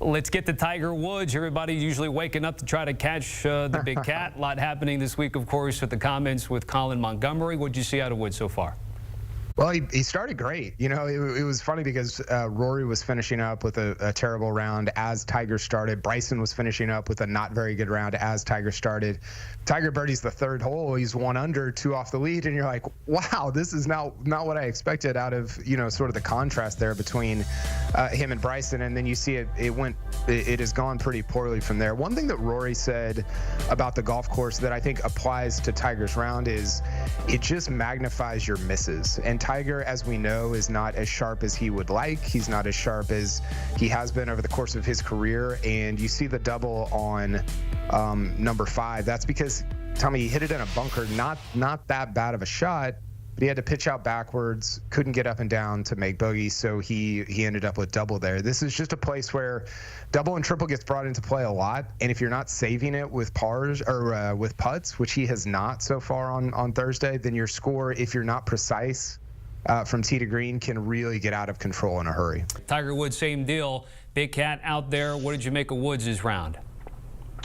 Let's get to Tiger Woods. Everybody's usually waking up to try to catch the big cat. A lot happening this week, of course, with the comments with Colin Montgomery. What did you see out of Woods so far? Well, he started great. You know, it was funny because Rory was finishing up with a terrible round as Tiger started. Bryson was finishing up with a not very good round as Tiger started. Tiger birdies the third hole. He's 1 under, 2 off the lead, and you're like, wow, this is not what I expected out of, you know, sort of the contrast there between him and Bryson. And then you see it has gone pretty poorly from there. One thing that Rory said about the golf course that I think applies to Tiger's round is it just magnifies your misses. And Tiger, as we know, is not as sharp as he would like. He's not as sharp as he has been over the course of his career. And you see the double on number 5. That's because, Tommy, he hit it in a bunker, not that bad of a shot, but he had to pitch out backwards, couldn't get up and down to make bogey, so he ended up with double there. This is just a place where double and triple gets brought into play a lot, and if you're not saving it with pars or with putts, which he has not so far on Thursday, then your score, if you're not precise from tee to green, can really get out of control in a hurry. Tiger Woods, same deal. Big cat out there. What did you make of Woods' round?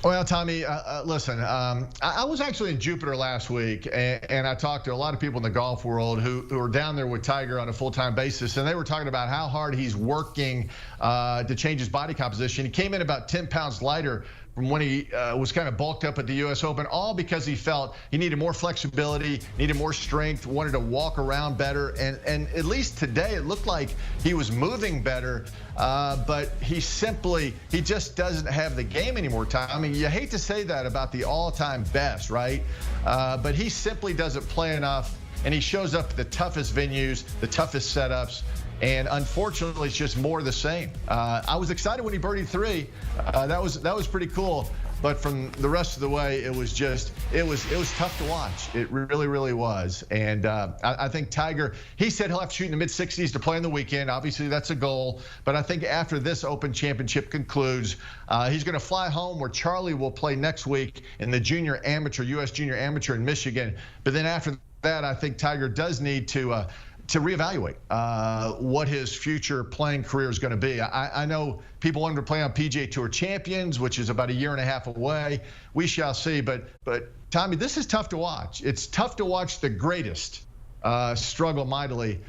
Well, Tommy, listen, I was actually in Jupiter last week, and I talked to a lot of people in the golf world who are down there with Tiger on a full-time basis, and they were talking about how hard he's working to change his body composition. He came in about 10 pounds lighter from when he was kind of bulked up at the U.S. Open, all because he felt he needed more flexibility, needed more strength, wanted to walk around better. And at least today, it looked like he was moving better, but he just doesn't have the game anymore, Tom. I mean, you hate to say that about the all-time best, right? But he simply doesn't play enough, and he shows up at the toughest venues, the toughest setups. And unfortunately, it's just more of the same. I was excited when he birdied 3. That was pretty cool. But from the rest of the way, it was tough to watch. It really, really was. And I think Tiger, he said he'll have to shoot in the mid-60s to play on the weekend. Obviously, that's a goal. But I think after this Open Championship concludes, he's going to fly home where Charlie will play next week in the Junior Amateur, U.S. Junior Amateur in Michigan. But then after that, I think Tiger does need to reevaluate what his future playing career is going to be. I know people want him to play on PGA Tour Champions, which is about 1.5 years away. We shall see. But Tommy, this is tough to watch. It's tough to watch the greatest struggle mightily.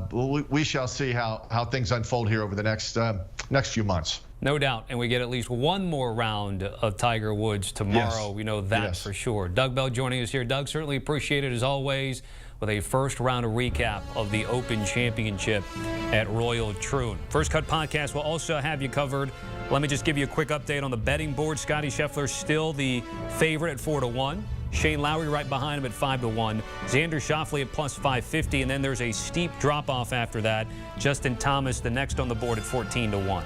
We shall see how things unfold here over the next few months. No doubt, and we get at least one more round of Tiger Woods tomorrow. Yes. We know that for sure. Doug Bell joining us here. Doug, certainly appreciate it as always, with a first round recap of the Open Championship at Royal Troon. First Cut Podcast will also have you covered. Let me just give you a quick update on the betting board. Scottie Scheffler still the favorite at 4-1. Shane Lowry right behind him at 5-1. Xander Schauffele at plus 550, and then there's a steep drop-off after that. Justin Thomas, the next on the board at 14-1.